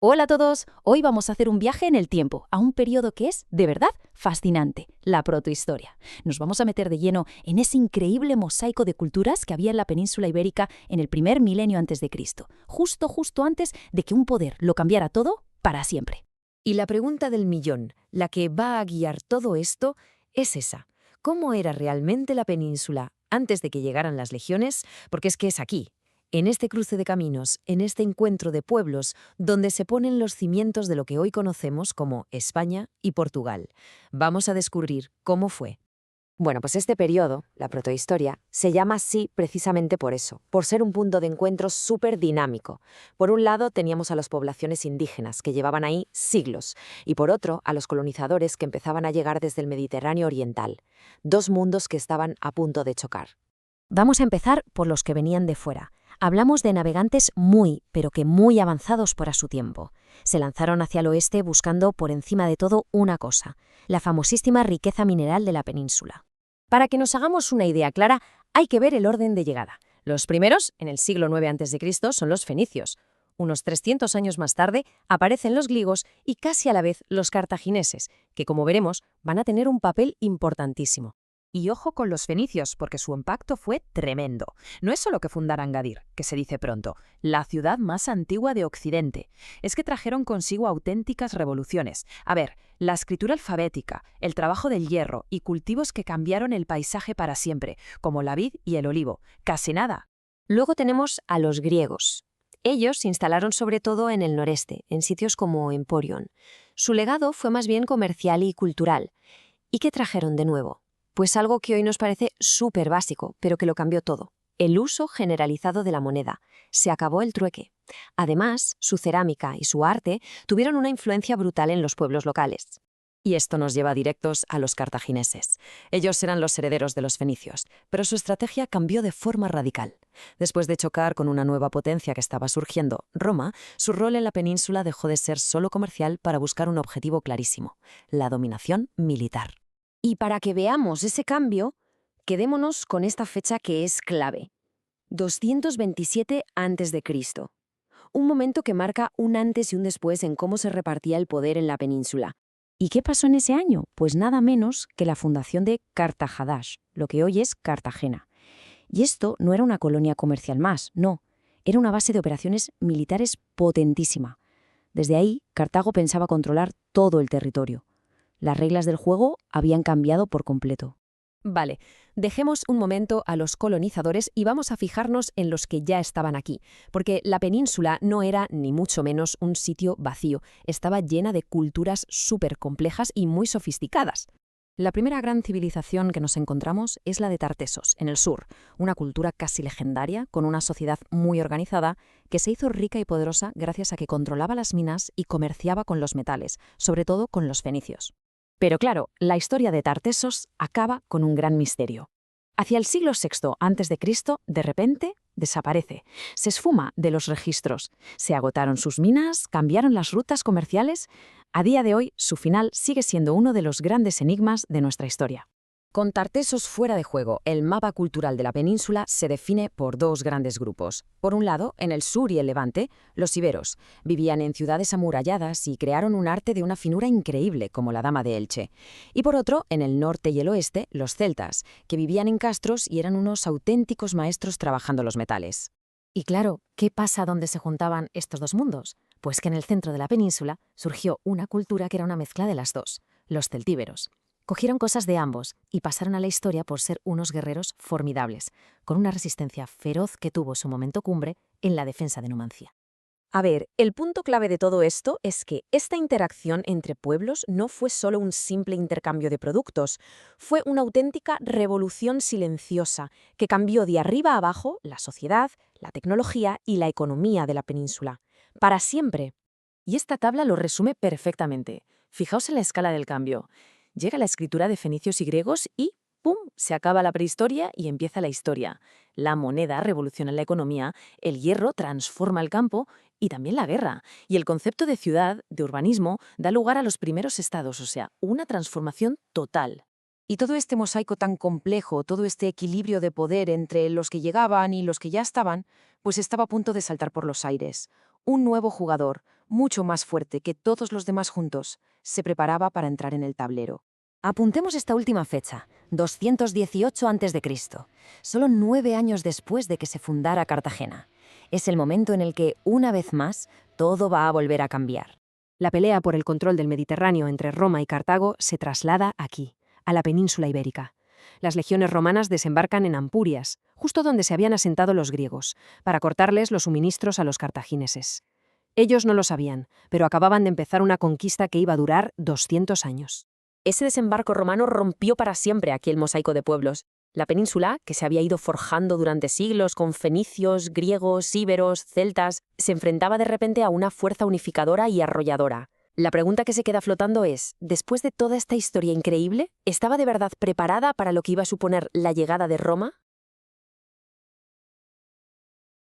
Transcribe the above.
Hola a todos, hoy vamos a hacer un viaje en el tiempo, a un periodo que es, de verdad, fascinante, la protohistoria. Nos vamos a meter de lleno en ese increíble mosaico de culturas que había en la península ibérica en el primer milenio antes de Cristo, justo antes de que un poder lo cambiara todo para siempre. Y la pregunta del millón, la que va a guiar todo esto, es esa. ¿Cómo era realmente la península antes de que llegaran las legiones? Porque es que es aquí, en este cruce de caminos, en este encuentro de pueblos, donde se ponen los cimientos de lo que hoy conocemos como España y Portugal. Vamos a descubrir cómo fue. Bueno, pues este periodo, la protohistoria, se llama así precisamente por eso, por ser un punto de encuentro súper dinámico. Por un lado teníamos a las poblaciones indígenas, que llevaban ahí siglos, y por otro a los colonizadores que empezaban a llegar desde el Mediterráneo oriental. Dos mundos que estaban a punto de chocar. Vamos a empezar por los que venían de fuera. Hablamos de navegantes pero que muy avanzados para su tiempo. Se lanzaron hacia el oeste buscando por encima de todo una cosa, la famosísima riqueza mineral de la península. Para que nos hagamos una idea clara, hay que ver el orden de llegada. Los primeros, en el siglo IX a.C., son los fenicios. Unos 300 años más tarde aparecen los griegos y casi a la vez los cartagineses, que como veremos van a tener un papel importantísimo. Y ojo con los fenicios, porque su impacto fue tremendo. No es solo que fundaran Gadir, que se dice pronto, la ciudad más antigua de Occidente. Es que trajeron consigo auténticas revoluciones. A ver, la escritura alfabética, el trabajo del hierro y cultivos que cambiaron el paisaje para siempre, como la vid y el olivo. Casi nada. Luego tenemos a los griegos. Ellos se instalaron sobre todo en el noreste, en sitios como Emporion. Su legado fue más bien comercial y cultural. ¿Y qué trajeron de nuevo? Pues algo que hoy nos parece súper básico, pero que lo cambió todo. El uso generalizado de la moneda. Se acabó el trueque. Además, su cerámica y su arte tuvieron una influencia brutal en los pueblos locales. Y esto nos lleva directos a los cartagineses. Ellos eran los herederos de los fenicios, pero su estrategia cambió de forma radical. Después de chocar con una nueva potencia que estaba surgiendo, Roma, su rol en la península dejó de ser solo comercial para buscar un objetivo clarísimo: la dominación militar. Y para que veamos ese cambio, quedémonos con esta fecha que es clave. 227 a.C. Un momento que marca un antes y un después en cómo se repartía el poder en la península. ¿Y qué pasó en ese año? Pues nada menos que la fundación de Cartagadash, lo que hoy es Cartagena. Y esto no era una colonia comercial más, no. Era una base de operaciones militares potentísima. Desde ahí, Cartago pensaba controlar todo el territorio. Las reglas del juego habían cambiado por completo. Vale, dejemos un momento a los colonizadores y vamos a fijarnos en los que ya estaban aquí, porque la península no era ni mucho menos un sitio vacío, estaba llena de culturas súper complejas y muy sofisticadas. La primera gran civilización que nos encontramos es la de Tartesos, en el sur, una cultura casi legendaria, con una sociedad muy organizada, que se hizo rica y poderosa gracias a que controlaba las minas y comerciaba con los metales, sobre todo con los fenicios. Pero claro, la historia de Tartesos acaba con un gran misterio. Hacia el siglo VI a.C., de repente, desaparece. Se esfuma de los registros. Se agotaron sus minas, cambiaron las rutas comerciales. A día de hoy, su final sigue siendo uno de los grandes enigmas de nuestra historia. Con Tartesos fuera de juego, el mapa cultural de la península se define por dos grandes grupos. Por un lado, en el sur y el levante, los iberos. Vivían en ciudades amuralladas y crearon un arte de una finura increíble, como la Dama de Elche. Y por otro, en el norte y el oeste, los celtas, que vivían en castros y eran unos auténticos maestros trabajando los metales. Y claro, ¿qué pasa donde se juntaban estos dos mundos? Pues que en el centro de la península surgió una cultura que era una mezcla de las dos, los celtíberos. Cogieron cosas de ambos y pasaron a la historia por ser unos guerreros formidables, con una resistencia feroz que tuvo su momento cumbre en la defensa de Numancia. A ver, el punto clave de todo esto es que esta interacción entre pueblos no fue solo un simple intercambio de productos, fue una auténtica revolución silenciosa que cambió de arriba a abajo la sociedad, la tecnología y la economía de la península. Para siempre. Y esta tabla lo resume perfectamente. Fijaos en la escala del cambio. Llega la escritura de fenicios y griegos y ¡pum!, se acaba la prehistoria y empieza la historia. La moneda revoluciona la economía, el hierro transforma el campo y también la guerra. Y el concepto de ciudad, de urbanismo, da lugar a los primeros estados, o sea, una transformación total. Y todo este mosaico tan complejo, todo este equilibrio de poder entre los que llegaban y los que ya estaban, pues estaba a punto de saltar por los aires. Un nuevo jugador, mucho más fuerte que todos los demás juntos, se preparaba para entrar en el tablero. Apuntemos esta última fecha, 218 a.C., solo 9 años después de que se fundara Cartagena. Es el momento en el que, una vez más, todo va a volver a cambiar. La pelea por el control del Mediterráneo entre Roma y Cartago se traslada aquí, a la península ibérica. Las legiones romanas desembarcan en Ampurias, justo donde se habían asentado los griegos, para cortarles los suministros a los cartagineses. Ellos no lo sabían, pero acababan de empezar una conquista que iba a durar 200 años. Ese desembarco romano rompió para siempre aquí el mosaico de pueblos. La península, que se había ido forjando durante siglos con fenicios, griegos, íberos, celtas, se enfrentaba de repente a una fuerza unificadora y arrolladora. La pregunta que se queda flotando es, después de toda esta historia increíble, ¿estaba de verdad preparada para lo que iba a suponer la llegada de Roma?